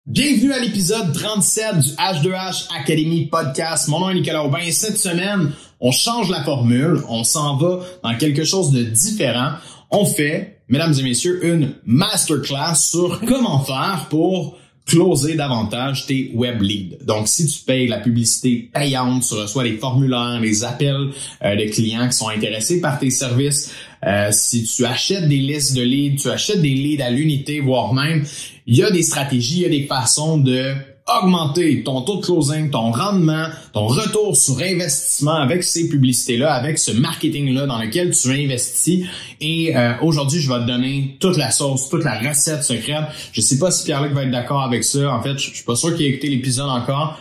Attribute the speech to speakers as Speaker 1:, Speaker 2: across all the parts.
Speaker 1: Bienvenue à l'épisode 37 du H2H Academy Podcast. Mon nom est Nicolas Aubin et cette semaine, on change la formule. On s'en va dans quelque chose de différent. On fait, mesdames et messieurs, une masterclass sur comment faire pour closer davantage tes web leads. Donc, si tu payes la publicité payante, tu reçois des formulaires, des appels de clients qui sont intéressés par tes services. Si tu achètes des listes de leads, tu achètes des leads à l'unité, voire même, il y a des stratégies, il y a des façons de augmenter ton taux de closing, ton rendement, ton retour sur investissement avec ces publicités-là, avec ce marketing-là dans lequel tu investis. Et aujourd'hui, je vais te donner toute la sauce, toute la recette secrète. Je sais pas si Pierre-Luc va être d'accord avec ça. En fait, je suis pas sûr qu'il ait écouté l'épisode encore.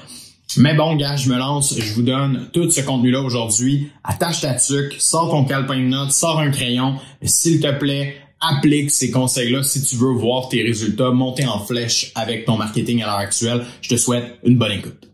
Speaker 1: Mais bon, gars, je me lance, je vous donne tout ce contenu-là aujourd'hui. Attache ta tuque, sors ton calepin de notes, sors un crayon. S'il te plaît, applique ces conseils-là si tu veux voir tes résultats monter en flèche avec ton marketing à l'heure actuelle. Je te souhaite une bonne écoute.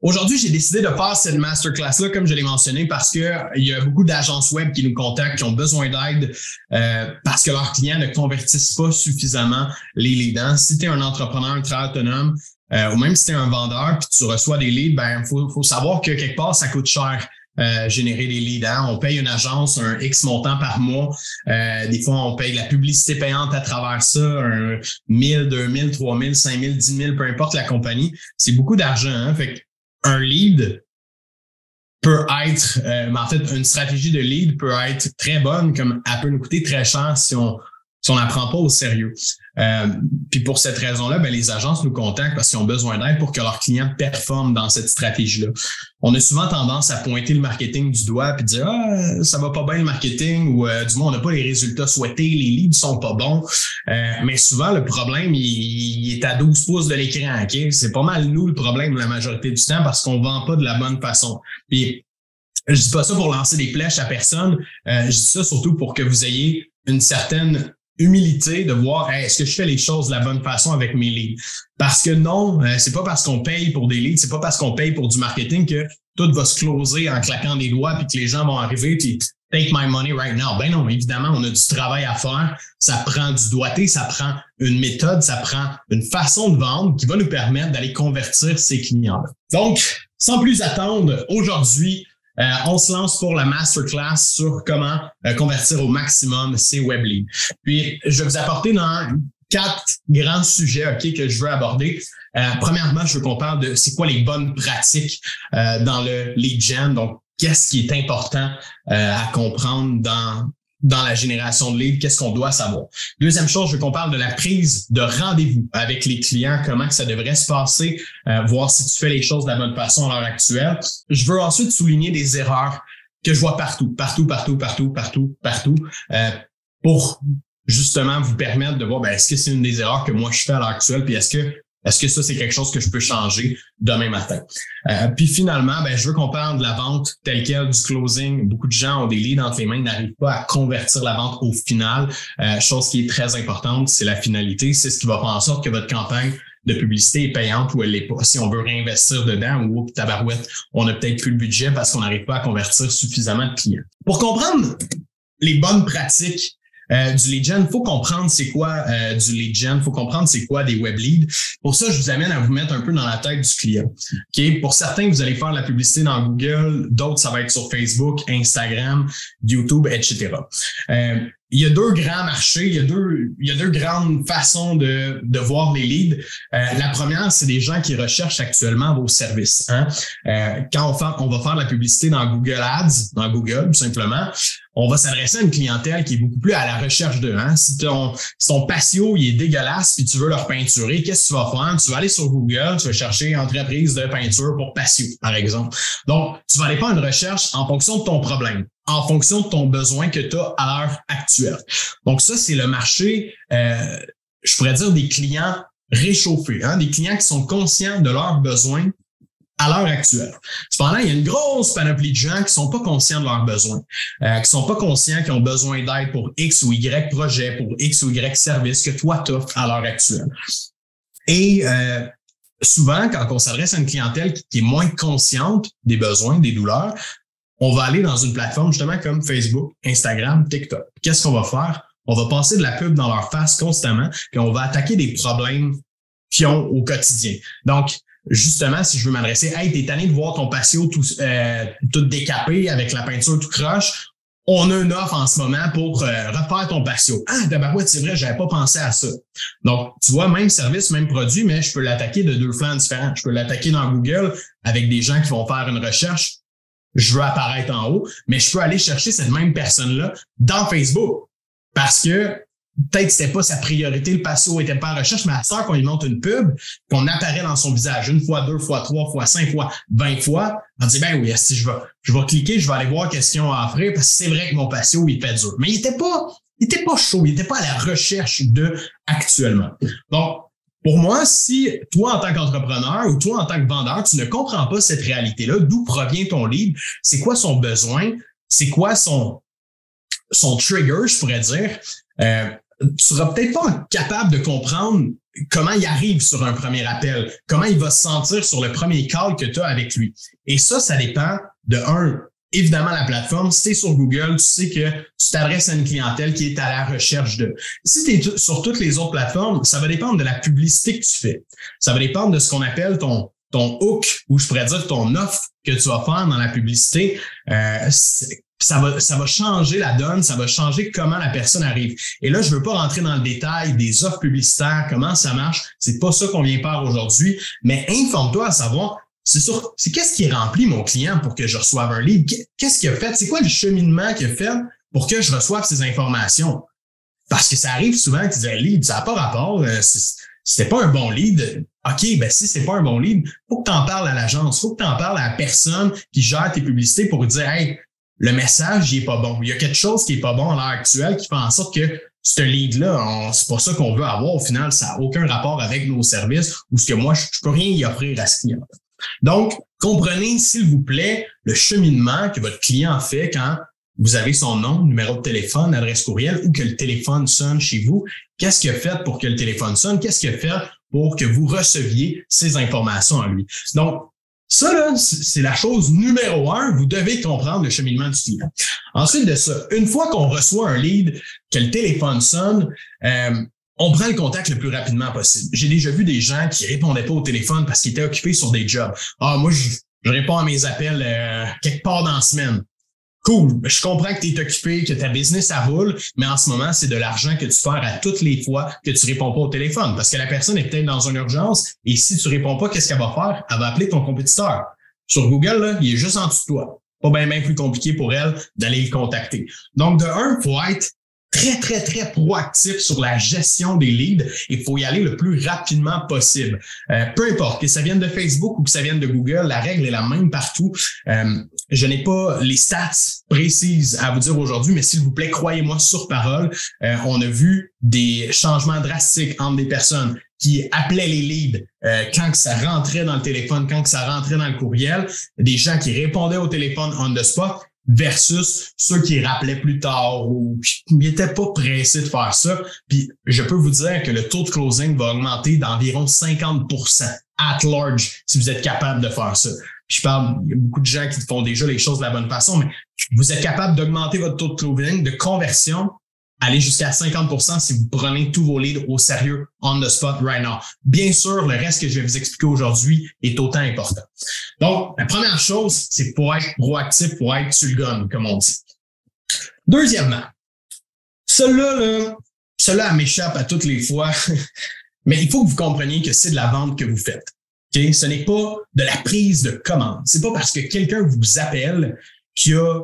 Speaker 1: Aujourd'hui, j'ai décidé de faire cette masterclass-là, comme je l'ai mentionné, parce que il y a beaucoup d'agences web qui nous contactent, qui ont besoin d'aide parce que leurs clients ne convertissent pas suffisamment les leads. Si tu es un entrepreneur, un travailleur autonome, ou même si tu es un vendeur puis tu reçois des leads, faut savoir que quelque part, ça coûte cher. Générer des leads. On paye une agence un X montant par mois. Des fois, on paye la publicité payante à travers ça, 1000, 2000, 3000, 5000, 10 000, peu importe la compagnie. C'est beaucoup d'argent. Fait que un lead peut être, en fait, une stratégie de lead peut être très bonne, comme elle peut nous coûter très cher si on n'apprend pas au sérieux. Puis pour cette raison-là, les agences nous contactent parce qu'ils ont besoin d'aide pour que leurs clients performent dans cette stratégie-là. On a souvent tendance à pointer le marketing du doigt puis dire ça va pas bien le marketing ou du moins on n'a pas les résultats souhaités, les leads sont pas bons. Mais souvent le problème il est à 12 pouces de l'écran. Ok, c'est pas mal nous le problème la majorité du temps parce qu'on vend pas de la bonne façon. Puis je dis pas ça pour lancer des flèches à personne. Je dis ça surtout pour que vous ayez une certaine humilité de voir est-ce que je fais les choses de la bonne façon avec mes leads. Parce que non, c'est pas parce qu'on paye pour des leads, c'est pas parce qu'on paye pour du marketing que tout va se closer en claquant des doigts puis que les gens vont arriver puis take my money right now. Ben non, évidemment, on a du travail à faire. Ça prend du doigté, ça prend une méthode, ça prend une façon de vendre qui va nous permettre d'aller convertir ces clients-là. Donc, sans plus attendre, aujourd'hui, on se lance pour la masterclass sur comment convertir au maximum ses web leads. Puis, je vais vous apporter dans 4 grands sujets que je veux aborder. Premièrement, je veux qu'on parle de c'est quoi les bonnes pratiques dans le lead gen. Donc, qu'est-ce qui est important à comprendre dans la génération de leads, qu'est-ce qu'on doit savoir. Deuxième chose, je veux qu'on parle de la prise de rendez-vous avec les clients, comment que ça devrait se passer, voir si tu fais les choses de la bonne façon à l'heure actuelle. Je veux ensuite souligner des erreurs que je vois partout, pour justement vous permettre de voir est-ce que c'est une des erreurs que moi je fais à l'heure actuelle, puis est-ce que ça, c'est quelque chose que je peux changer demain matin? Puis finalement, je veux qu'on parle de la vente telle quelle, du closing. Beaucoup de gens ont des leads entre les mains, n'arrivent pas à convertir la vente au final. Chose qui est très importante, c'est la finalité. C'est ce qui va faire en sorte que votre campagne de publicité est payante ou elle l'est pas. Si on veut réinvestir dedans ou tabarouette, on a peut-être plus le budget parce qu'on n'arrive pas à convertir suffisamment de clients. Pour comprendre les bonnes pratiques du lead gen, il faut comprendre c'est quoi du lead gen, il faut comprendre c'est quoi des web leads. Pour ça, je vous amène à vous mettre un peu dans la tête du client. Okay? Pour certains, vous allez faire de la publicité dans Google, d'autres, ça va être sur Facebook, Instagram, YouTube, etc. Il y a 2 grands marchés, il y a deux grandes façons de voir les leads. La première, c'est des gens qui recherchent actuellement vos services. Quand on va faire de la publicité dans Google Ads, dans Google, tout simplement, on va s'adresser à une clientèle qui est beaucoup plus à la recherche d'eux. Si ton patio il est dégueulasse puis tu veux le repeinturer, qu'est-ce que tu vas faire? Tu vas aller sur Google, tu vas chercher entreprise de peinture pour patio, par exemple. Donc, tu vas aller faire une recherche en fonction de ton problème, en fonction de ton besoin que tu as à l'heure actuelle. Donc, ça, c'est le marché, je pourrais dire, des clients réchauffés, des clients qui sont conscients de leurs besoins à l'heure actuelle. Cependant, il y a une grosse panoplie de gens qui sont pas conscients de leurs besoins, qui sont pas conscients qu'ils ont besoin d'aide pour X ou Y projet, pour X ou Y service que toi t'offres à l'heure actuelle. Et souvent, quand on s'adresse à une clientèle qui est moins consciente des besoins, des douleurs, on va aller dans une plateforme justement comme Facebook, Instagram, TikTok. Qu'est-ce qu'on va faire? On va passer de la pub dans leur face constamment, puis on va attaquer des problèmes qu'ils ont au quotidien. Donc, justement, si je veux m'adresser, hey, t'es tanné de voir ton patio tout décapé avec la peinture tout croche, on a une offre en ce moment pour refaire ton patio. Ah, tabarouette, c'est vrai, j'avais pas pensé à ça. Donc, tu vois, même service, même produit, mais je peux l'attaquer de deux flancs différents. Je peux l'attaquer dans Google avec des gens qui vont faire une recherche. Je veux apparaître en haut, mais je peux aller chercher cette même personne-là dans Facebook parce que peut-être que c'était pas sa priorité, le patio était pas en recherche, mais à ça, qu'on lui montre une pub, qu'on apparaît dans son visage une fois, deux fois, trois fois, 5 fois, 20 fois, on dit, ben oui, si je vais cliquer, je vais aller voir qu'est-ce qu'ils ont à offrir parce que c'est vrai que mon patio, il fait dur. Mais il était pas chaud, il était pas à la recherche de actuellement. Donc, pour moi, si toi, en tant qu'entrepreneur ou toi, en tant que vendeur, tu ne comprends pas cette réalité-là, d'où provient ton lead, c'est quoi son besoin, c'est quoi son trigger, je pourrais dire, tu seras peut-être pas capable de comprendre comment il arrive sur un premier appel, comment il va se sentir sur le premier call que tu as avec lui. Et ça dépend de évidemment, la plateforme. Si tu es sur Google, tu sais que tu t'adresses à une clientèle qui est à la recherche de. Si tu es sur toutes les autres plateformes, ça va dépendre de la publicité que tu fais. Ça va dépendre de ce qu'on appelle ton hook, ou je pourrais dire ton offre que tu vas faire dans la publicité. Ça va changer la donne, ça va changer comment la personne arrive. Et là, je veux pas rentrer dans le détail des offres publicitaires, comment ça marche. C'est pas ça qu'on vient faire aujourd'hui, mais informe-toi à savoir, c'est qu'est-ce qui remplit mon client pour que je reçoive un lead? Qu'est-ce qu'il a fait? C'est quoi le cheminement qu'il a fait pour que je reçoive ces informations? Parce que ça arrive souvent que tu dis, lead, ça n'a pas rapport, c'était pas un bon lead. OK, ben si c'est pas un bon lead, faut que tu en parles à l'agence, faut que tu en parles à la personne qui gère tes publicités pour dire, hey, le message, il est pas bon. Il y a quelque chose qui est pas bon à l'heure actuelle qui fait en sorte que ce lead-là, c'est pas ça qu'on veut avoir. Au final, ça n'a aucun rapport avec nos services ou ce que moi, je peux rien y offrir à ce client. Donc, comprenez, s'il vous plaît, le cheminement que votre client fait quand vous avez son nom, numéro de téléphone, adresse courriel ou que le téléphone sonne chez vous. Qu'est-ce qu'il a fait pour que le téléphone sonne? Qu'est-ce qu'il a fait pour que vous receviez ces informations à lui? Donc, ça, là, c'est la chose numéro 1. Vous devez comprendre le cheminement du client. Ensuite de ça, une fois qu'on reçoit un lead, que le téléphone sonne, on prend le contact le plus rapidement possible. J'ai déjà vu des gens qui répondaient pas au téléphone parce qu'ils étaient occupés sur des jobs. Ah, moi, je réponds à mes appels quelque part dans la semaine. Cool, je comprends que tu es occupé, que ta business, ça roule, mais en ce moment, c'est de l'argent que tu perds à toutes les fois que tu réponds pas au téléphone parce que la personne est peut-être dans une urgence et si tu réponds pas, qu'est-ce qu'elle va faire? Elle va appeler ton compétiteur. Sur Google, là, il est juste en dessous de toi. Pas bien plus compliqué pour elle d'aller le contacter. Donc, de un, il faut être très, très, très proactif sur la gestion des leads. Il faut y aller le plus rapidement possible. Peu importe que ça vienne de Facebook ou que ça vienne de Google, la règle est la même partout. Je n'ai pas les stats précises à vous dire aujourd'hui, mais s'il vous plaît, croyez-moi sur parole. On a vu des changements drastiques entre des personnes qui appelaient les leads quand que ça rentrait dans le téléphone, quand que ça rentrait dans le courriel, des gens qui répondaient au téléphone on the spot, versus ceux qui rappelaient plus tard ou qui n'étaient pas pressés de faire ça. Puis je peux vous dire que le taux de closing va augmenter d'environ 50% at large si vous êtes capable de faire ça. Puis je parle, il y a beaucoup de gens qui font déjà les choses de la bonne façon, mais vous êtes capable d'augmenter votre taux de closing, de conversion, aller jusqu'à 50% si vous prenez tous vos leads au sérieux, on the spot right now. Bien sûr, le reste que je vais vous expliquer aujourd'hui est autant important. Donc, la première chose, c'est pour être proactif, pour être sur le gun, comme on dit. Deuxièmement, cela elle m'échappe à toutes les fois, mais il faut que vous compreniez que c'est de la vente que vous faites. Okay? Ce n'est pas de la prise de commande. C'est pas parce que quelqu'un vous appelle qu'il a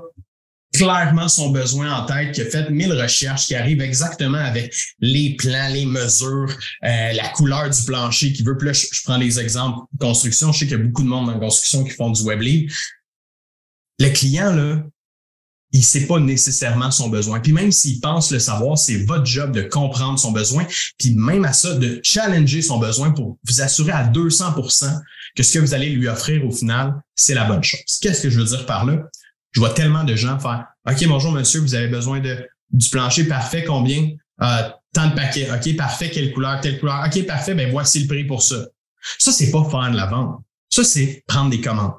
Speaker 1: clairement son besoin en tête, qui a fait 1000 recherches, qui arrive exactement avec les plans, les mesures, la couleur du plancher qu'il veut. Puis là, je prends les exemples de construction. Je sais qu'il y a beaucoup de monde dans la construction qui font du web lead. Le client, là, il sait pas nécessairement son besoin. Puis même s'il pense le savoir, c'est votre job de comprendre son besoin. Puis même à ça, de challenger son besoin pour vous assurer à 200% que ce que vous allez lui offrir au final, c'est la bonne chose. Qu'est-ce que je veux dire par là? Je vois tellement de gens faire « OK, bonjour monsieur, vous avez besoin du plancher parfait, combien? Tant de paquets. OK, parfait, quelle couleur, telle couleur. OK, parfait, ben voici le prix pour ça. » Ça, c'est pas faire de la vente. Ça, c'est prendre des commandes.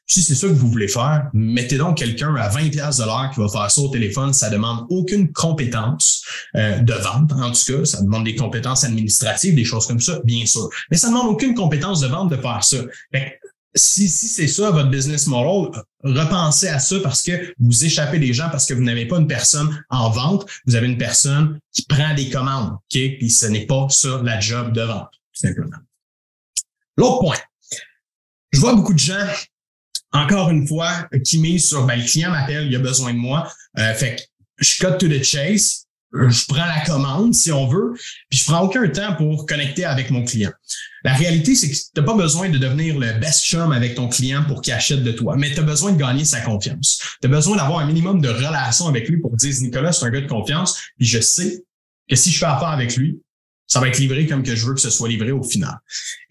Speaker 1: Si c'est ça que vous voulez faire, mettez donc quelqu'un à 20$ de l'heure qui va faire ça au téléphone. Ça demande aucune compétence de vente. En tout cas, ça demande des compétences administratives, des choses comme ça, bien sûr. Mais ça demande aucune compétence de vente de faire ça. Fait que, si c'est ça votre business model, repensez à ça parce que vous échappez des gens, parce que vous n'avez pas une personne en vente, vous avez une personne qui prend des commandes, OK? Puis ce n'est pas ça la job de vente, tout simplement. L'autre point. Je vois beaucoup de gens, encore une fois, qui misent sur le client m'appelle, il a besoin de moi. Fait que je cut to the chase, je prends la commande si on veut, puis je prends aucun temps pour connecter avec mon client. La réalité, c'est que tu n'as pas besoin de devenir le best chum avec ton client pour qu'il achète de toi, mais tu as besoin de gagner sa confiance. Tu as besoin d'avoir un minimum de relation avec lui pour dire Nicolas, c'est un gars de confiance, puis je sais que si je fais affaire avec lui, ça va être livré comme que je veux que ce soit livré au final.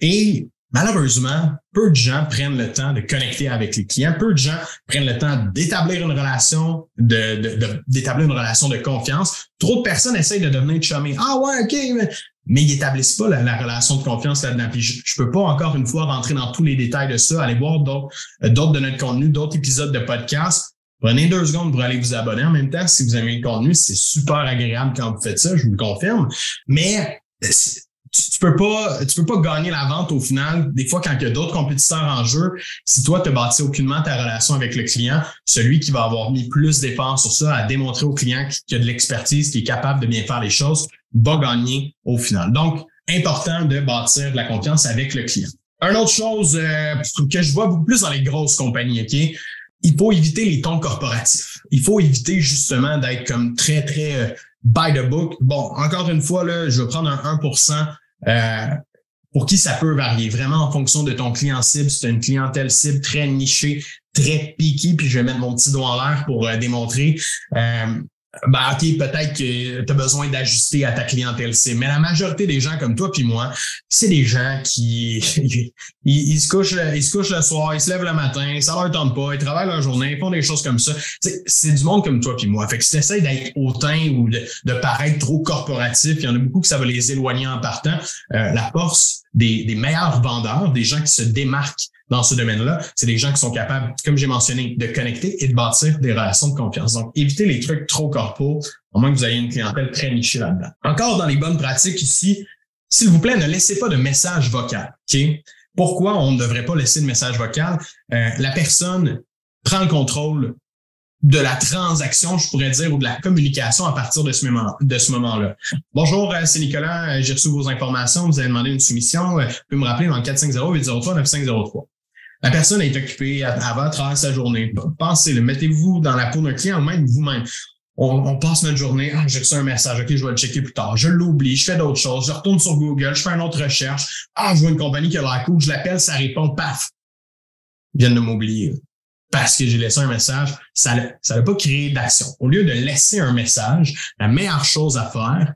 Speaker 1: Et malheureusement, peu de gens prennent le temps de connecter avec les clients. Peu de gens prennent le temps d'établir une relation, d'établir une relation de confiance. Trop de personnes essayent de devenir chummy. Ah ouais, OK, mais ils établissent pas la relation de confiance là-dedans. Puis je peux pas encore une fois rentrer dans tous les détails de ça. Allez voir d'autres de notre contenu, d'autres épisodes de podcast. Prenez 2 secondes pour aller vous abonner en même temps. Si vous aimez le contenu, c'est super agréable quand vous faites ça, je vous le confirme. Mais tu peux pas gagner la vente au final. Des fois, quand il y a d'autres compétiteurs en jeu, si toi, tu n'as bâti aucunement ta relation avec le client, celui qui va avoir mis plus d'efforts sur ça, à démontrer au client qu'il a de l'expertise, qu'il est capable de bien faire les choses, va gagner au final. Donc, important de bâtir de la confiance avec le client. Une autre chose que je vois beaucoup plus dans les grosses compagnies, OK? Il faut éviter les tons corporatifs. Il faut éviter justement d'être comme très, très by the book. Bon, encore une fois, là, je vais prendre un 1%. Pour qui ça peut varier vraiment en fonction de ton client cible. Si tu as une clientèle cible très nichée, très piquée, puis je vais mettre mon petit doigt en l'air pour démontrer. OK, peut-être que tu as besoin d'ajuster à ta clientèle cible. Mais la majorité des gens comme toi puis moi, c'est des gens qui ils se couchent le soir, ils se lèvent le matin, ça leur tente pas, ils travaillent leur journée, ils font des choses comme ça. C'est du monde comme toi puis moi. Fait que si tu essaies d'être hautain ou de paraître trop corporatif, il y en a beaucoup que ça va les éloigner en partant. La force des meilleurs vendeurs, des gens qui se démarquent dans ce domaine-là, c'est des gens qui sont capables, comme j'ai mentionné, de connecter et de bâtir des relations de confiance. Donc, évitez les trucs trop corpo, à moins que vous ayez une clientèle très nichée là-dedans. Encore dans les bonnes pratiques ici, s'il vous plaît, ne laissez pas de message vocal. OK? Pourquoi on ne devrait pas laisser de message vocal? La personne prend le contrôle de la transaction, je pourrais dire, ou de la communication à partir de ce moment-là. Bonjour, c'est Nicolas, j'ai reçu vos informations, vous avez demandé une soumission, vous pouvez me rappeler dans le 450-803-9503. La personne est occupée, elle va travers sa journée. Pensez-le, mettez-vous dans la peau d'un client ou même vous-même. On passe notre journée, j'ai reçu un message, OK, je vais le checker plus tard. Je l'oublie, je fais d'autres choses, je retourne sur Google, je fais une autre recherche. Je vois une compagnie qui a l'air cool, je l'appelle, ça répond, paf, ils viennent de m'oublier. Parce que j'ai laissé un message, ça n'a pas créé d'action. Au lieu de laisser un message, la meilleure chose à faire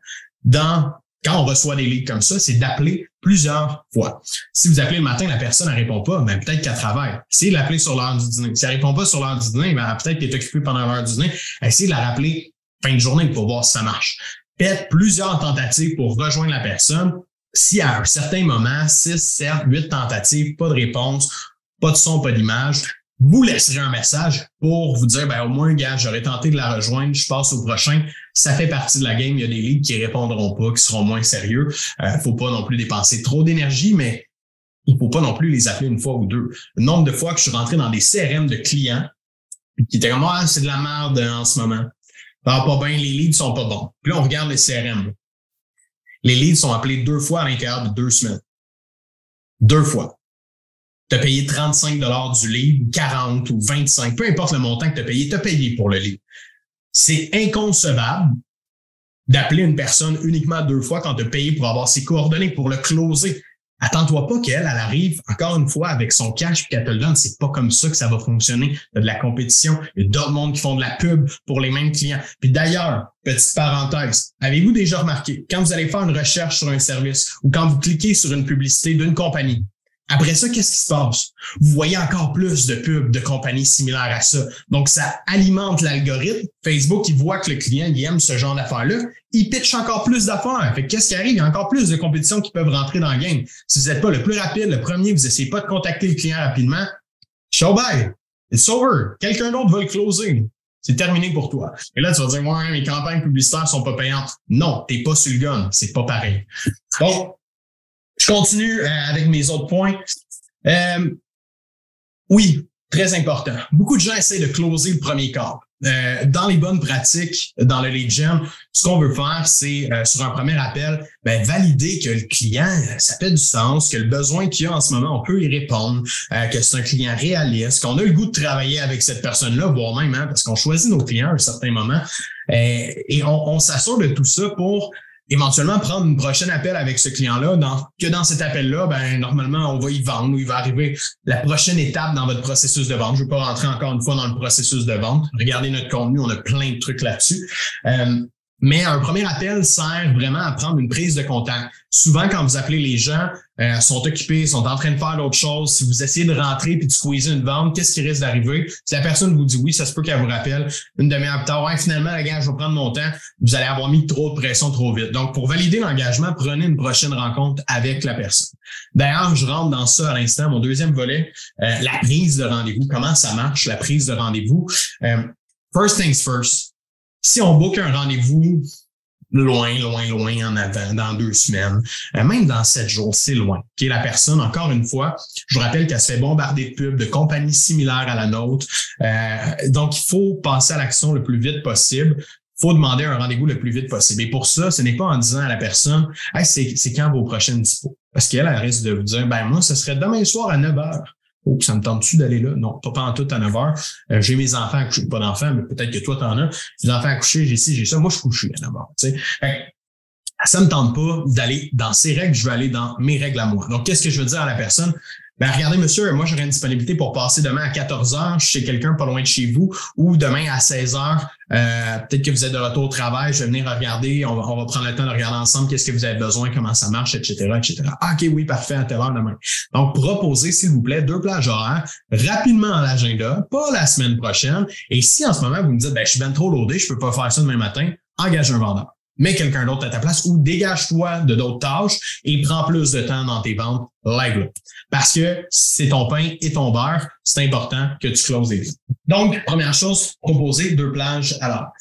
Speaker 1: quand on reçoit des leads comme ça, c'est d'appeler plusieurs fois. Si vous appelez le matin, la personne ne répond pas, ben peut-être qu'elle travaille. Essayez de l'appeler sur l'heure du dîner. Si elle ne répond pas sur l'heure du dîner, ben peut-être qu'elle est occupée pendant l'heure du dîner. Essayez de la rappeler fin de journée pour voir si ça marche. Faites plusieurs tentatives pour rejoindre la personne. Si à un certain moment, 6, 7, 8 tentatives, pas de réponse, pas de son, pas d'image, vous laisserez un message pour vous dire, au moins, gars, j'aurais tenté de la rejoindre, je passe au prochain. Ça fait partie de la game. Il y a des leads qui répondront pas, qui seront moins sérieux. Faut pas non plus dépenser trop d'énergie, mais il faut pas non plus les appeler une fois ou deux. Le nombre de fois que je suis rentré dans des CRM de clients qui étaient comme, c'est de la merde en ce moment. Pas bien, les leads sont pas bons. Puis là, on regarde les CRM. Les leads sont appelés 2 fois à l'intérieur de 2 semaines. 2 fois. Tu as payé 35 $ du lead, 40 ou 25, peu importe le montant que tu as payé pour le lead. C'est inconcevable d'appeler une personne uniquement 2 fois quand tu as payé pour avoir ses coordonnées, pour le closer. Attends-toi pas qu'elle arrive encore une fois avec son cash et qu'elle te le donne. C'est pas comme ça que ça va fonctionner. Il y a de la compétition, il y a d'autres mondes qui font de la pub pour les mêmes clients. Puis d'ailleurs, petite parenthèse, avez-vous déjà remarqué, quand vous allez faire une recherche sur un service ou quand vous cliquez sur une publicité d'une compagnie, Après ça, qu'est-ce qui se passe? Vous voyez encore plus de pubs de compagnies similaires à ça. Donc, ça alimente l'algorithme. Facebook, il voit que le client, il aime ce genre d'affaires-là. Il pitch encore plus d'affaires. Fait que qu'est-ce qui arrive? Il y a encore plus de compétitions qui peuvent rentrer dans le game. Si vous n'êtes pas le plus rapide, le premier, vous essayez pas de contacter le client rapidement, show bye. It's over. Quelqu'un d'autre va le closer. C'est terminé pour toi. Et là, tu vas dire, ouais, mes campagnes publicitaires sont pas payantes. Non, t'es pas sur le gun. C'est pas pareil. Bon. Je continue avec mes autres points. Oui, très important. Beaucoup de gens essaient de closer le premier call. Dans les bonnes pratiques, dans le lead gen, ce qu'on veut faire, c'est sur un premier appel, valider que le client, ça fait du sens, que le besoin qu'il a en ce moment, on peut y répondre, que c'est un client réaliste, qu'on a le goût de travailler avec cette personne-là, voire même, parce qu'on choisit nos clients à un certain moment. Et on s'assure de tout ça pour éventuellement prendre une prochaine appel avec ce client-là, dans cet appel-là, normalement, on va y vendre ou il va arriver la prochaine étape dans votre processus de vente. Je ne veux pas rentrer encore une fois dans le processus de vente. Regardez notre contenu, on a plein de trucs là-dessus. Mais un premier appel sert vraiment à prendre une prise de contact. Souvent, quand vous appelez les gens, sont occupés, sont en train de faire d'autres choses. Si vous essayez de rentrer puis de squeezer une vente, qu'est-ce qui risque d'arriver? Si la personne vous dit oui, ça se peut qu'elle vous rappelle une demi-heure plus tard. Ouais, finalement, les gars, je vais prendre mon temps. Vous allez avoir mis trop de pression trop vite. Donc, pour valider l'engagement, prenez une prochaine rencontre avec la personne. D'ailleurs, je rentre dans ça à l'instant. Mon deuxième volet, la prise de rendez-vous. Comment ça marche, la prise de rendez-vous? First things first. Si on book un rendez-vous loin en avant, dans 2 semaines, même dans 7 jours, c'est loin. Okay, la personne, encore une fois, je vous rappelle qu'elle se fait bombarder de pubs de compagnies similaires à la nôtre. Donc, il faut passer à l'action le plus vite possible. Il faut demander un rendez-vous le plus vite possible. Et pour ça, ce n'est pas en disant à la personne « Hey, c'est quand vos prochaines dispos? » Parce qu'elle risque de vous dire « Moi, ce serait demain soir à 9 heures. » Oh, ça me tente-tu d'aller là? Non, pas en tout à 9 heures. J'ai mes enfants à coucher, pas d'enfants, mais peut-être que toi, t'en as. J'ai des enfants à coucher, j'ai ci, j'ai ça. Moi, je suis couché à 9 heures. Tu sais. Ça me tente pas d'aller dans ses règles, je veux aller dans mes règles à moi. Donc, qu'est-ce que je veux dire à la personne? Regardez, monsieur, moi, j'aurai une disponibilité pour passer demain à 14 heures chez quelqu'un pas loin de chez vous ou demain à 16 heures. Peut-être que vous êtes de retour au travail, je vais venir regarder, on va prendre le temps de regarder ensemble qu'est-ce que vous avez besoin, comment ça marche, etc., etc. Ah, OK, oui, parfait, à telle heure demain. Donc, proposez, s'il vous plaît, 2 plages horaires rapidement dans l'agenda, pas la semaine prochaine. Et si en ce moment, vous me dites, je suis bien trop loadé, je peux pas faire ça demain matin, engage un vendeur. Mets quelqu'un d'autre à ta place ou dégage-toi de d'autres tâches et prends plus de temps dans tes ventes live. Parce que c'est ton pain et ton beurre, c'est important que tu closes les ventes. Donc, première chose, proposer 2 plages à l'heure.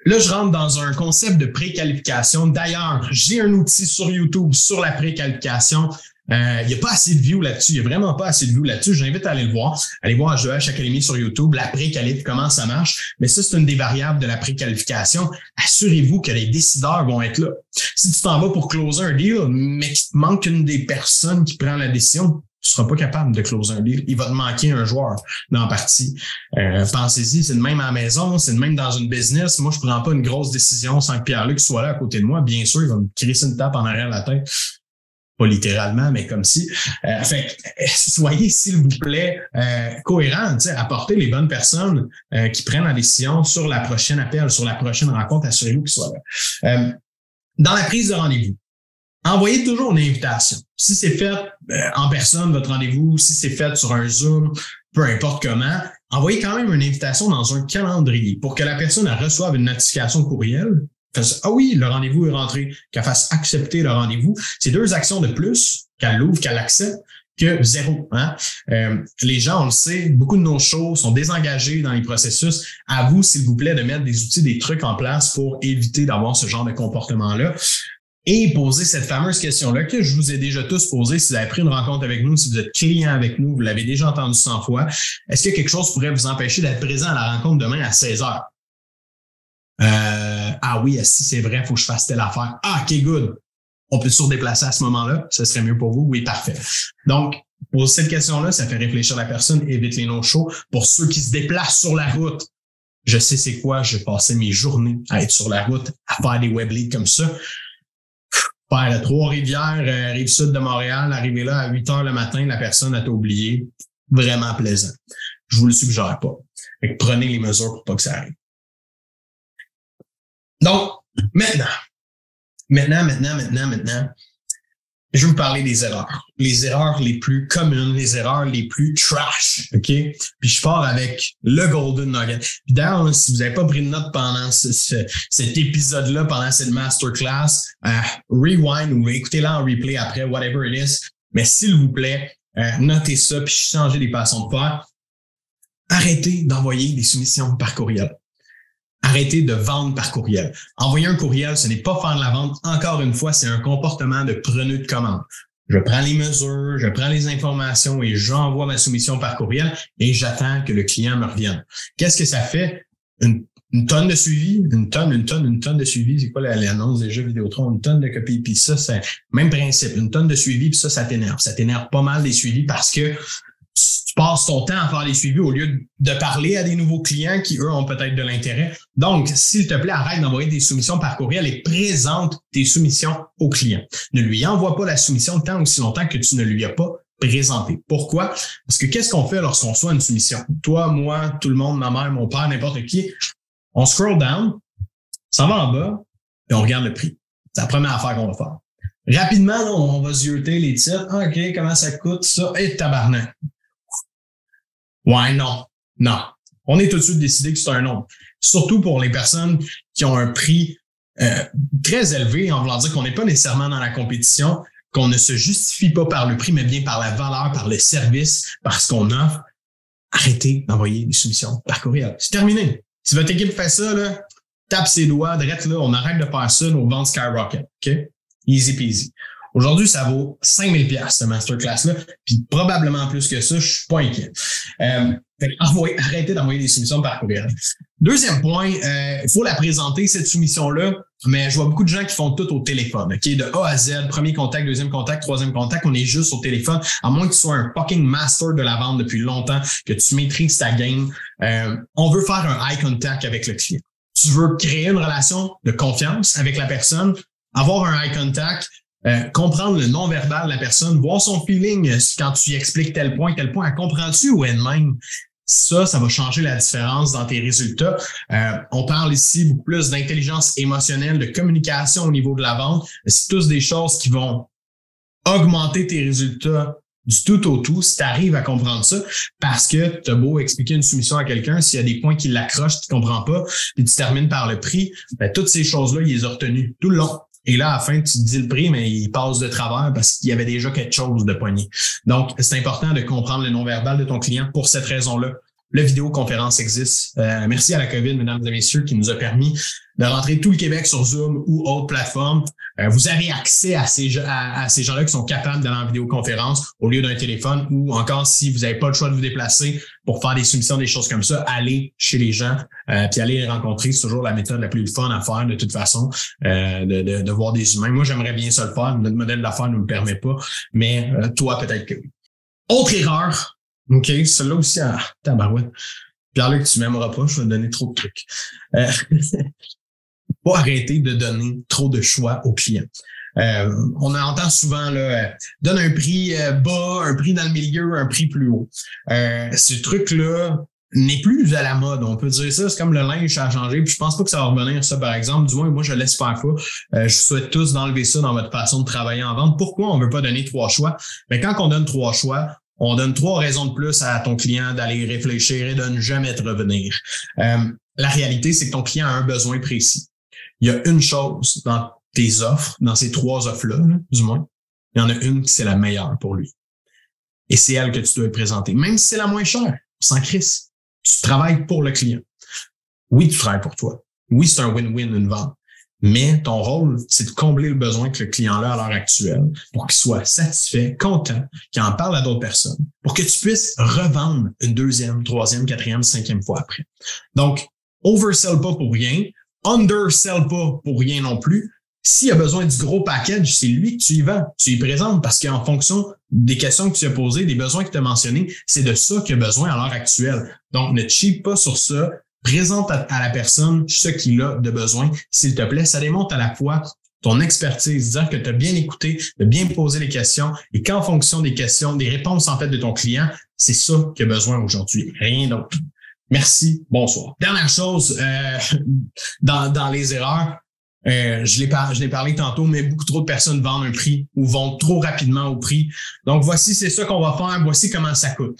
Speaker 1: Là, je rentre dans un concept de préqualification. D'ailleurs, j'ai un outil sur YouTube sur la préqualification. Il n'y a pas assez de views là-dessus. Il n'y a vraiment pas assez de views là-dessus. J'invite à aller le voir. Allez voir H2H Academy sur YouTube, la préqualif, comment ça marche. Mais ça, c'est une des variables de la préqualification. Assurez-vous que les décideurs vont être là. Si tu t'en vas pour closer un deal, mais qu'il te manque une des personnes qui prend la décision, tu seras pas capable de closer un deal. Il va te manquer un joueur dans la partie. Pensez-y, c'est le même à la maison, c'est le même dans une business. Moi, je prends pas une grosse décision sans que Pierre-Luc soit là à côté de moi. Bien sûr, il va me crisser une tape en arrière de la tête. Pas littéralement, mais comme si. Soyez, s'il vous plaît, cohérents, apportez les bonnes personnes qui prennent la décision sur la prochaine appel, sur la prochaine rencontre, assurez-vous qu'ils soient là. Dans la prise de rendez-vous, envoyez toujours une invitation. Si c'est fait en personne, votre rendez-vous, si c'est fait sur un Zoom, peu importe comment, envoyez quand même une invitation dans un calendrier pour que la personne elle reçoive une notification courriel. Ah oui, le rendez-vous est rentré, qu'elle fasse accepter le rendez-vous. C'est 2 actions de plus qu'elle l'ouvre, qu'elle accepte, que 0. Hein? Les gens, on le sait, beaucoup de nos shows sont désengagés dans les processus. À vous, s'il vous plaît, de mettre des outils, des trucs en place pour éviter d'avoir ce genre de comportement-là. Et poser cette fameuse question-là que je vous ai déjà tous posée. Si vous avez pris une rencontre avec nous, si vous êtes client avec nous, vous l'avez déjà entendu 100 fois, est-ce que quelque chose pourrait vous empêcher d'être présent à la rencontre demain à 16 heures? Ah oui, si c'est vrai, il faut que je fasse telle affaire. Ah, OK, good. On peut se déplacer à ce moment-là? Ce serait mieux pour vous? Oui, parfait. Donc, pour cette question-là, ça fait réfléchir la personne, évite les no-shows. Pour ceux qui se déplacent sur la route, je sais c'est quoi, je passais mes journées à être sur la route, à faire des web leads comme ça. Faire Trois-Rivières, Rive-Sud de Montréal, arriver là à 8 heures le matin, la personne a été oubliée. Vraiment plaisant. Je vous le suggère pas. Fait que prenez les mesures pour pas que ça arrive. Donc, maintenant, je vais vous parler des erreurs. Les erreurs les plus communes, les erreurs les plus trash, OK? Puis je pars avec le Golden Nugget. Puis d'ailleurs, si vous n'avez pas pris de note pendant cet épisode-là, pendant cette masterclass, rewind ou écoutez-la en replay après, whatever it is. Mais s'il vous plaît, notez ça puis changez les façons de faire. Arrêtez d'envoyer des soumissions par courriel. Arrêtez de vendre par courriel. Envoyer un courriel, ce n'est pas faire de la vente. Encore une fois, c'est un comportement de preneur de commande. Je prends les mesures, je prends les informations et j'envoie ma soumission par courriel et j'attends que le client me revienne. Qu'est-ce que ça fait? Une tonne de suivi, une tonne de suivi. C'est quoi l'annonce déjà Vidéotron? Une tonne de copies. Puis ça, c'est même principe. Une tonne de suivi, puis ça t'énerve. Ça t'énerve pas mal des suivis parce que tu passes ton temps à faire des suivis au lieu de parler à des nouveaux clients qui, eux, ont peut-être de l'intérêt. Donc, s'il te plaît, arrête d'envoyer des soumissions par courriel et présente tes soumissions au client. Ne lui envoie pas la soumission tant aussi longtemps que tu ne lui as pas présenté. Pourquoi? Parce que qu'est-ce qu'on fait lorsqu'on reçoit une soumission? Toi, moi, tout le monde, ma mère, mon père, n'importe qui, on scroll down, s'en va en bas et on regarde le prix. C'est la première affaire qu'on va faire. Rapidement, là, on va zioter les titres. Ah, OK, comment ça coûte ça? Et tabarnak. Ouais, non. On est tout de suite décidé que c'est un non. Surtout pour les personnes qui ont un prix très élevé, en voulant dire qu'on n'est pas nécessairement dans la compétition, qu'on ne se justifie pas par le prix, mais bien par la valeur, par le service, par ce qu'on offre. Arrêtez d'envoyer des soumissions par courriel. C'est terminé. Si votre équipe fait ça, là, tape ses doigts, direct là, on arrête de faire ça, nos ventes skyrocket. OK? Easy peasy. Aujourd'hui, ça vaut 5000 $, ce masterclass-là, puis probablement plus que ça, je suis pas inquiet. Arrêtez d'envoyer des soumissions par courriel. Deuxième point, il faut la présenter, cette soumission-là, mais je vois beaucoup de gens qui font tout au téléphone, OK? De A à Z, premier contact, deuxième contact, troisième contact, on est juste au téléphone, à moins que tu sois un fucking master de la vente depuis longtemps, que tu maîtrises ta game. On veut faire un eye contact avec le client. Tu veux créer une relation de confiance avec la personne, avoir un eye contact, comprendre le non-verbal de la personne, voir son feeling quand tu lui expliques tel point, elle comprend-tu ou elle-même? Ça va changer la différence dans tes résultats. On parle ici beaucoup plus d'intelligence émotionnelle, de communication au niveau de la vente. C'est tous des choses qui vont augmenter tes résultats du tout au tout si tu arrives à comprendre ça, parce que tu as beau expliquer une soumission à quelqu'un, s'il y a des points qui l'accrochent, tu ne comprends pas, puis tu termines par le prix, toutes ces choses-là, il les a retenues tout le long. Et là, à la fin, tu te dis le prix, mais il passe de travers parce qu'il y avait déjà quelque chose de pogné. Donc, c'est important de comprendre le non-verbal de ton client pour cette raison-là. La vidéoconférence existe. Merci à la COVID, mesdames et messieurs, qui nous a permis de rentrer tout le Québec sur Zoom ou autre plateforme. Vous avez accès à ces gens-là qui sont capables d'aller en vidéoconférence au lieu d'un téléphone, ou encore si vous n'avez pas le choix de vous déplacer pour faire des soumissions, des choses comme ça, allez chez les gens puis allez les rencontrer. C'est toujours la méthode la plus fun à faire de toute façon, de voir des humains. Moi, j'aimerais bien ça le faire. Notre modèle d'affaires ne me permet pas, mais toi, peut-être que... Autre erreur, OK, celle-là aussi, tabarouette. Pierre-Luc, tu m'aimeras pas, je vais te donner trop de trucs. Pas arrêter de donner trop de choix aux clients. On entend souvent, là, donne un prix bas, un prix dans le milieu, un prix plus haut. Ce truc-là n'est plus à la mode. On peut dire ça, c'est comme le linge a changé. Puis je pense pas que ça va revenir, ça, par exemple. Du moins, moi, je l'espère pas. Je souhaite tous d'enlever ça dans votre façon de travailler en vente. Pourquoi on veut pas donner 3 choix? Mais quand on donne 3 choix, on donne 3 raisons de plus à ton client d'aller réfléchir et de ne jamais te revenir. La réalité, c'est que ton client a un besoin précis. Il y a une chose dans tes offres, dans ces 3 offres-là, là, du moins, il y en a une qui c'est la meilleure pour lui. Et c'est elle que tu dois présenter. Même si c'est la moins chère, sans crisse. Tu travailles pour le client. Oui, tu travailles pour toi. Oui, c'est un win-win, une vente. Mais ton rôle, c'est de combler le besoin que le client a à l'heure actuelle pour qu'il soit satisfait, content, qu'il en parle à d'autres personnes, pour que tu puisses revendre une 2e, 3e, 4e, 5e fois après. Donc, oversell pas pour rien, undersell pas pour rien non plus. S'il a besoin du gros package, c'est lui que tu y vends. Tu y présentes parce qu'en fonction des questions que tu as posées, des besoins que tu as mentionnés, c'est de ça qu'il a besoin à l'heure actuelle. Donc, ne cheat pas sur ça. Présente à la personne ce qu'il a de besoin, s'il te plaît. Ça démontre à la fois ton expertise, dire que tu as bien écouté, de bien poser les questions et qu'en fonction des questions, des réponses en fait de ton client, c'est ça qu'il a besoin aujourd'hui, rien d'autre. Merci, bonsoir. Dernière chose, dans les erreurs, Je l'ai parlé tantôt, mais beaucoup trop de personnes vendent un prix ou vont trop rapidement au prix. Donc, voici, c'est ça qu'on va faire. Voici comment ça coûte.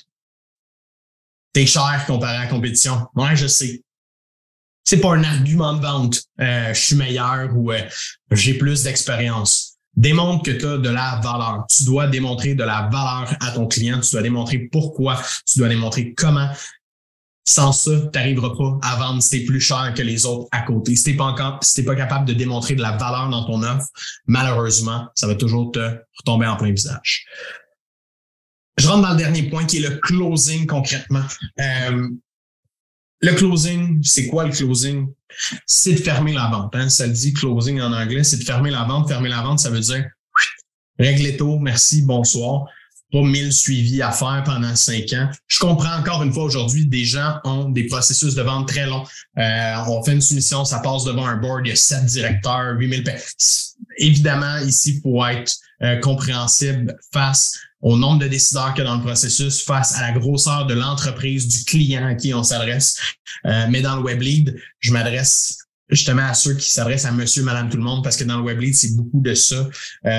Speaker 1: T'es cher comparé à la compétition. Ouais, je sais. C'est pas un argument de vente. Je suis meilleur ou j'ai plus d'expérience. Démontre que tu as de la valeur. Tu dois démontrer de la valeur à ton client. Tu dois démontrer pourquoi. Tu dois démontrer comment. Sans ça, tu n'arriveras pas à vendre si tu es plus cher que les autres à côté. Si tu n'es pas capable de démontrer de la valeur dans ton offre, malheureusement, ça va toujours te retomber en plein visage. Je rentre dans le dernier point qui est le closing concrètement. Le closing, c'est quoi le closing? C'est de fermer la vente. Hein? Ça le dit closing en anglais, c'est de fermer la vente. Fermer la vente, ça veut dire règle tôt, merci, bonsoir. Pas 1000 suivis à faire pendant 5 ans. Je comprends encore une fois aujourd'hui, des gens ont des processus de vente très longs. On fait une soumission, ça passe devant un board, il y a 7 directeurs, 8000 Évidemment, ici, il faut être compréhensible face au nombre de décideurs qu'il y a dans le processus, face à la grosseur de l'entreprise, du client à qui on s'adresse. Mais dans le web lead, je m'adresse justement à ceux qui s'adressent à monsieur, madame, tout le monde, parce que dans le web lead, c'est beaucoup de ça.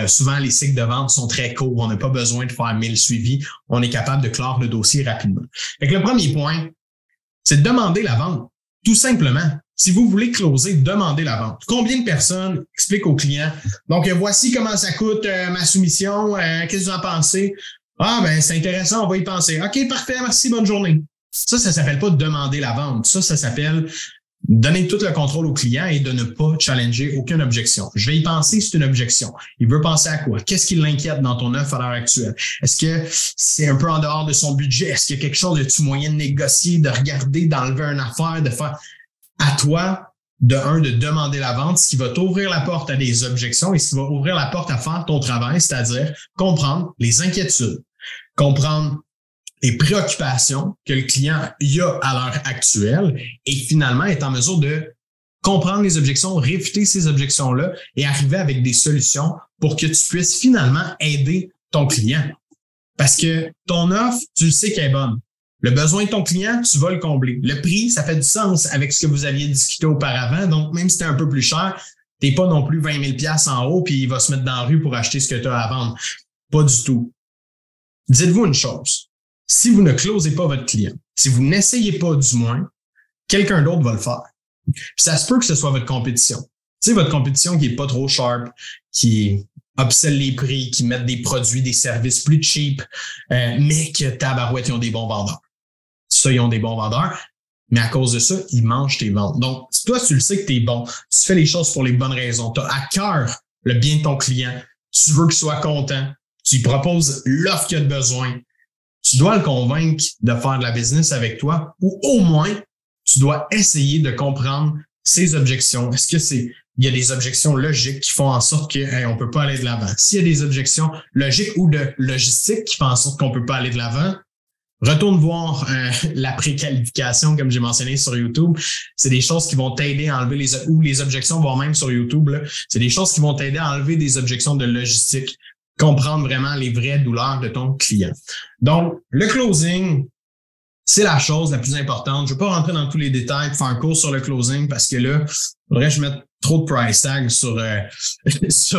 Speaker 1: Souvent, les cycles de vente sont très courts. On n'a pas besoin de faire 1000 suivis. On est capable de clore le dossier rapidement. Fait que le premier point, c'est de demander la vente. Tout simplement. Si vous voulez closer, demandez la vente. Combien de personnes expliquent au client? Donc, voici comment ça coûte ma soumission. Qu'est-ce que vous en pensez? Ah, ben, c'est intéressant, on va y penser. OK, parfait, merci, bonne journée. Ça s'appelle pas demander la vente. Ça s'appelle donner tout le contrôle au client et de ne pas challenger aucune objection. Je vais y penser, c'est une objection. Il veut penser à quoi? Qu'est-ce qui l'inquiète dans ton offre à l'heure actuelle? Est-ce que c'est un peu en dehors de son budget? Est-ce qu'il y a quelque chose de tu moyen de négocier, de regarder, d'enlever une affaire, de faire à toi, de demander la vente, ce qui va t'ouvrir la porte à des objections et ce qui va ouvrir la porte à faire ton travail, c'est-à-dire comprendre les inquiétudes, comprendre les préoccupations que le client y a à l'heure actuelle et finalement être en mesure de comprendre les objections, réfuter ces objections-là et arriver avec des solutions pour que tu puisses finalement aider ton client. Parce que ton offre, tu le sais qu'elle est bonne. Le besoin de ton client, tu vas le combler. Le prix, ça fait du sens avec ce que vous aviez discuté auparavant. Donc, même si tu es un peu plus cher, tu n'es pas non plus 20 000 $ en haut puis il va se mettre dans la rue pour acheter ce que tu as à vendre. Pas du tout. Dites-vous une chose. Si vous ne closez pas votre client, si vous n'essayez pas du moins, quelqu'un d'autre va le faire. Puis ça se peut que ce soit votre compétition. Tu sais, votre compétition qui est pas trop sharp, qui obsèle les prix, qui mettent des produits, des services plus cheap, mais que tabarouette, ils ont des bons vendeurs. Ça, ils ont des bons vendeurs, mais à cause de ça, ils mangent tes ventes. Donc, si toi, tu le sais que tu es bon, tu fais les choses pour les bonnes raisons, tu as à cœur le bien de ton client, tu veux qu'il soit content, tu lui proposes l'offre qu'il a de besoin, tu dois le convaincre de faire de la business avec toi ou au moins, tu dois essayer de comprendre ses objections. Est-ce que il y a des objections logiques qui font en sorte qu'on ne peut pas aller de l'avant? S'il y a des objections logiques ou de logistique qui font en sorte qu'on ne peut pas aller de l'avant, retourne voir la préqualification, comme j'ai mentionné sur YouTube. C'est des choses qui vont t'aider à enlever les objections, voire même sur YouTube. Là, c'est des choses qui vont t'aider à enlever des objections de logistique, comprendre vraiment les vraies douleurs de ton client. Donc, le closing, c'est la chose la plus importante. Je ne vais pas rentrer dans tous les détails, faire un cours sur le closing parce que là, il faudrait que je mette trop de price tag sur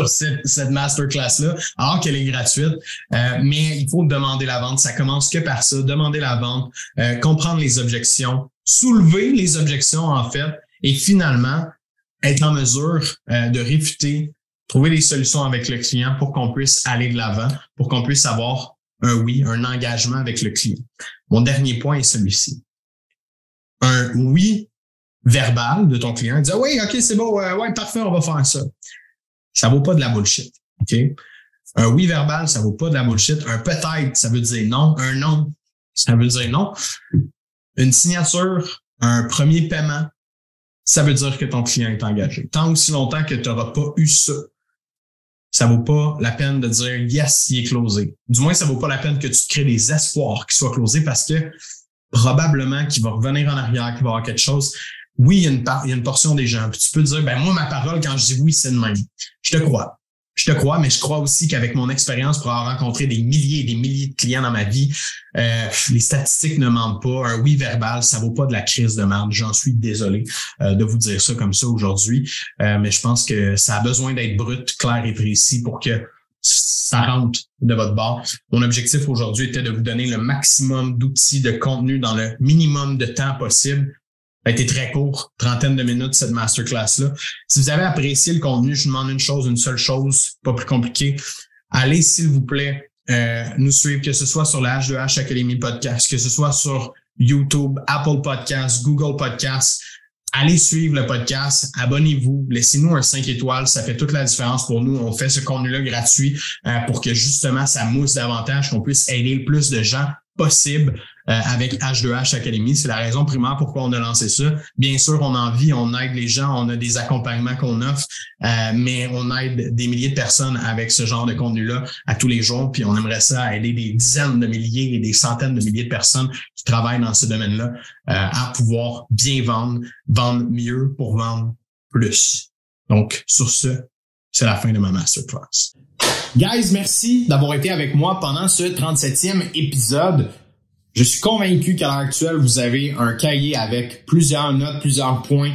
Speaker 1: cette masterclass-là, alors qu'elle est gratuite. Mais il faut demander la vente. Ça commence que par ça. Demander la vente, comprendre les objections, soulever les objections, en fait, et finalement, être en mesure de réfuter, trouver des solutions avec le client pour qu'on puisse aller de l'avant, pour qu'on puisse avoir un oui, un engagement avec le client. Mon dernier point est celui-ci. Un oui verbal de ton client, dire oui, OK, c'est bon, ouais, parfait, on va faire ça. Ça vaut pas de la bullshit. OK? Un oui verbal, ça vaut pas de la bullshit. Un peut-être, ça veut dire non. Un non, ça veut dire non. Une signature, un premier paiement, ça veut dire que ton client est engagé. Tant aussi longtemps que tu n'auras pas eu ça, ça vaut pas la peine de dire yes, il est closé. Du moins, ça vaut pas la peine que tu te crées des espoirs qu'il soit closé parce que probablement qu'il va revenir en arrière, qu'il va y avoir quelque chose. Oui, il y a une portion des gens. Puis tu peux dire, ben moi, ma parole, quand je dis oui, c'est de même. Je te je te crois, mais je crois aussi qu'avec mon expérience pour avoir rencontré des milliers et des milliers de clients dans ma vie, les statistiques ne mentent pas. Un oui verbal, ça vaut pas de la crise de merde. J'en suis désolé de vous dire ça comme ça aujourd'hui, mais je pense que ça a besoin d'être brut, clair et précis pour que ça rentre de votre bord. Mon objectif aujourd'hui était de vous donner le maximum d'outils, de contenu dans le minimum de temps possible. Ça a été très court, 30 de minutes, cette masterclass-là. Si vous avez apprécié le contenu, je vous demande une seule chose, pas plus compliqué. Allez, s'il vous plaît, nous suivre, que ce soit sur la H2H Academy Podcast, que ce soit sur YouTube, Apple Podcasts, Google Podcasts. Allez suivre le podcast, abonnez-vous, laissez-nous un 5 étoiles, ça fait toute la différence pour nous. On fait ce contenu-là gratuit pour que justement ça mousse davantage, qu'on puisse aider le plus de gens possible avec H2H Academy. C'est la raison primaire pourquoi on a lancé ça. Bien sûr, on en vit, on aide les gens, on a des accompagnements qu'on offre, mais on aide des milliers de personnes avec ce genre de contenu-là à tous les jours. Puis on aimerait ça aider des dizaines de milliers et des centaines de milliers de personnes qui travaillent dans ce domaine-là à pouvoir bien vendre mieux pour vendre plus. Donc, sur ce, c'est la fin de ma masterclass.
Speaker 2: Guys, merci d'avoir été avec moi pendant ce 37e épisode. Je suis convaincu qu'à l'heure actuelle, vous avez un cahier avec plusieurs notes, plusieurs points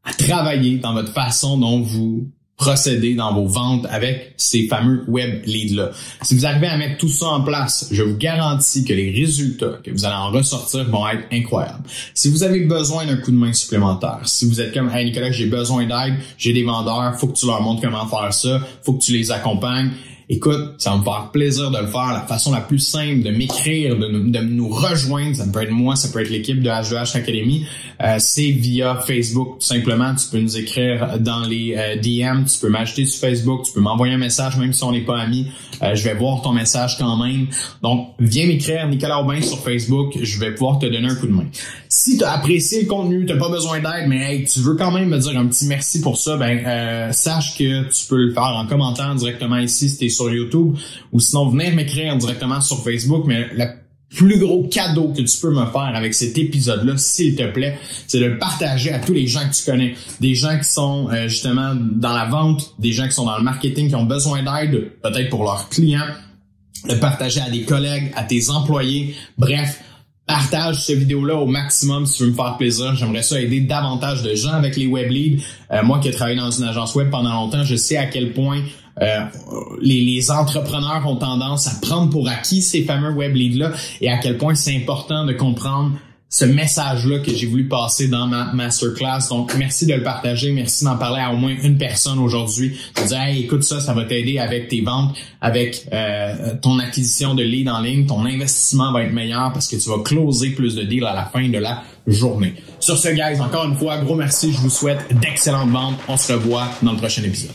Speaker 2: à travailler dans votre façon dont vous procédez dans vos ventes avec ces fameux web leads-là. Si vous arrivez à mettre tout ça en place, je vous garantis que les résultats que vous allez en ressortir vont être incroyables. Si vous avez besoin d'un coup de main supplémentaire, si vous êtes comme « Hey Nicolas, j'ai besoin d'aide, j'ai des vendeurs, faut que tu leur montres comment faire ça, faut que tu les accompagnes », écoute, ça va me faire plaisir de le faire. La façon la plus simple de m'écrire, de nous rejoindre, ça peut être moi, ça peut être l'équipe de H2H Academy, c'est via Facebook. Tout simplement, tu peux nous écrire dans les DM, tu peux m'ajouter sur Facebook, tu peux m'envoyer un message même si on n'est pas amis. Je vais voir ton message quand même. Donc, viens m'écrire Nicolas Aubin sur Facebook, je vais pouvoir te donner un coup de main. Si tu as apprécié le contenu, tu n'as pas besoin d'aide, mais hey, tu veux quand même me dire un petit merci pour ça, sache que tu peux le faire en commentant directement ici si tu es sur YouTube, ou sinon venir m'écrire directement sur Facebook. Mais le plus gros cadeau que tu peux me faire avec cet épisode-là, s'il te plaît, c'est de le partager à tous les gens que tu connais. Des gens qui sont justement dans la vente, des gens qui sont dans le marketing, qui ont besoin d'aide, peut-être pour leurs clients, de partager à des collègues, à tes employés, bref. Partage cette vidéo-là au maximum si tu veux me faire plaisir. J'aimerais ça aider davantage de gens avec les web leads. Moi qui ai travaillé dans une agence web pendant longtemps, je sais à quel point les entrepreneurs ont tendance à prendre pour acquis ces fameux web leads-là et à quel point c'est important de comprendre ce message-là que j'ai voulu passer dans ma masterclass. Donc, merci de le partager. Merci d'en parler à au moins une personne aujourd'hui. De dire, hey, écoute ça va t'aider avec tes ventes, avec ton acquisition de leads en ligne. Ton investissement va être meilleur parce que tu vas closer plus de deals à la fin de la journée. Sur ce, guys, encore une fois, gros merci. Je vous souhaite d'excellentes ventes. On se revoit dans le prochain épisode.